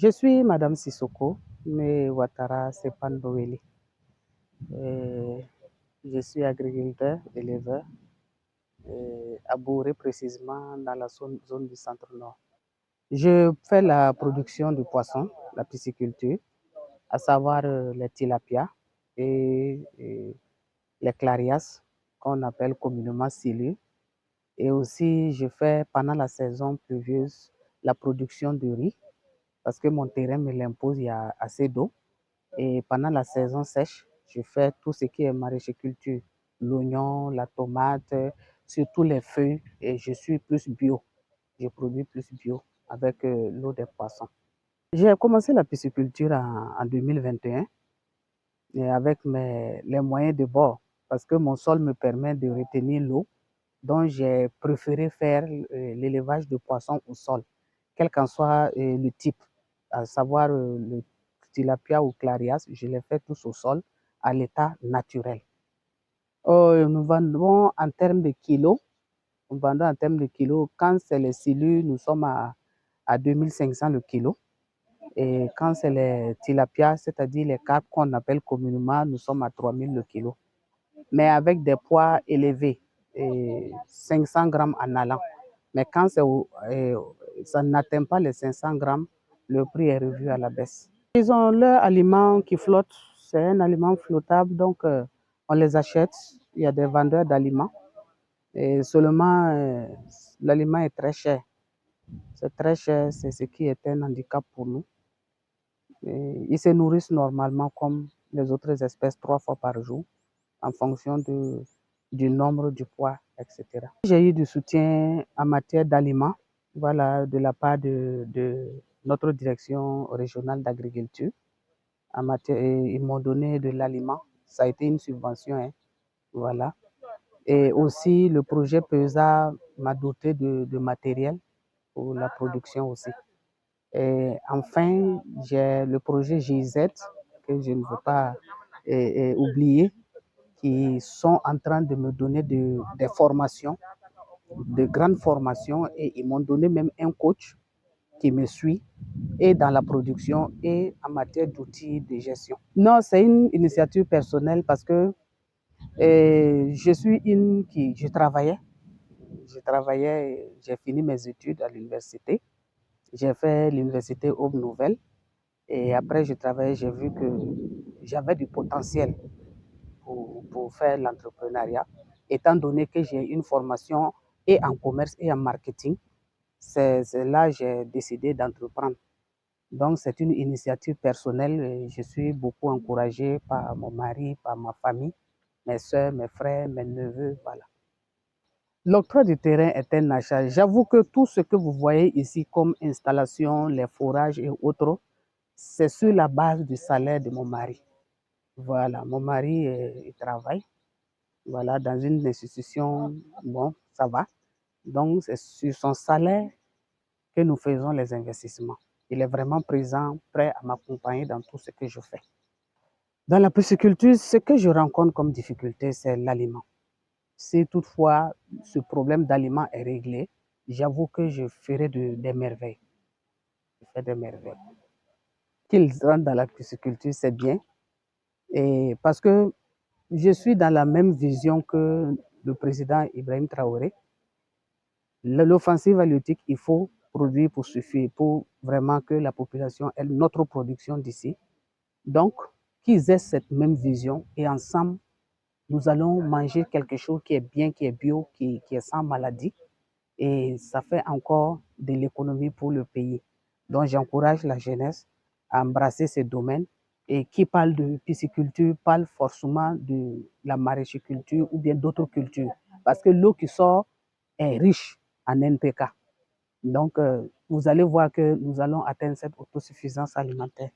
Je suis Madame Sissoko, née Ouattara Sepandoweli. Je suis agriculteur, éleveur, à Bouré précisément dans la zone du centre-nord. Je fais la production de poissons, la pisciculture, à savoir les tilapias et les clarias, qu'on appelle communément silures. Et aussi, je fais pendant la saison pluvieuse la production de riz, parce que mon terrain me l'impose, il y a assez d'eau. Et pendant la saison sèche, je fais tout ce qui est maraîchère, l'oignon, la tomate, surtout les feuilles. Et je suis plus bio. Je produis plus bio avec l'eau des poissons. J'ai commencé la pisciculture en 2021 et avec les moyens de bord parce que mon sol me permet de retenir l'eau. Donc, j'ai préféré faire l'élevage de poissons au sol, quel qu'en soit le type, à savoir le tilapia ou clarias, je les fais tous au sol, à l'état naturel. Nous vendons en termes de kilos. Nous vendons en termes de kilos. Quand c'est les silures, nous sommes à 2500 le kilo. Et quand c'est les tilapia, c'est-à-dire les carpes qu'on appelle communément, nous sommes à 3000 le kilo. Mais avec des poids élevés, 500 grammes en allant. Mais quand ça n'atteint pas les 500 grammes, le prix est revu à la baisse. Ils ont leur aliment qui flotte, c'est un aliment flottable, donc on les achète. Il y a des vendeurs d'aliments. Et seulement, l'aliment est très cher. C'est très cher, c'est ce qui est un handicap pour nous. Et ils se nourrissent normalement comme les autres espèces 3 fois par jour, en fonction du nombre, du poids, etc. J'ai eu du soutien en matière d'aliments, voilà, de la part de notre direction régionale d'agriculture. Ils m'ont donné de l'aliment, ça a été une subvention, hein, voilà. Et aussi, le projet PESA m'a doté de matériel pour la production aussi. Et enfin, j'ai le projet GIZ, que je ne veux pas oublier, qui sont en train de me donner des formations, de grandes formations, et ils m'ont donné même un coach qui me suit, et dans la production et en matière d'outils de gestion. Non, c'est une initiative personnelle parce que je travaillais, j'ai fini mes études à l'université. J'ai fait l'université Aube Nouvelle et après je travaillais, j'ai vu que j'avais du potentiel pour faire l'entrepreneuriat, étant donné que j'ai une formation et en commerce et en marketing. C'est là que j'ai décidé d'entreprendre. Donc c'est une initiative personnelle et je suis beaucoup encouragé par mon mari, par ma famille, mes soeurs, mes frères, mes neveux, voilà. L'octroi du terrain est un achat. J'avoue que tout ce que vous voyez ici comme installation, les forages et autres, c'est sur la base du salaire de mon mari. Voilà, mon mari, il travaille, voilà, dans une institution, bon, ça va. Donc, c'est sur son salaire que nous faisons les investissements. Il est vraiment présent, prêt à m'accompagner dans tout ce que je fais. Dans la pisciculture, ce que je rencontre comme difficulté, c'est l'aliment. Si toutefois ce problème d'aliment est réglé, j'avoue que je ferai des merveilles. Je fais des merveilles. Qu'ils rentrent dans la pisciculture, c'est bien. Et parce que je suis dans la même vision que le président Ibrahim Traoré. L'offensive halieutique, il faut produire pour suffire, pour vraiment que la population ait notre production d'ici. Donc, qu'ils aient cette même vision et ensemble, nous allons manger quelque chose qui est bien, qui est bio, qui est sans maladie. Et ça fait encore de l'économie pour le pays. Donc, j'encourage la jeunesse à embrasser ces domaines et qui parle de pisciculture parle forcément de la maraîchiculture ou bien d'autres cultures parce que l'eau qui sort est riche en NPK. Donc, vous allez voir que nous allons atteindre cette autosuffisance alimentaire.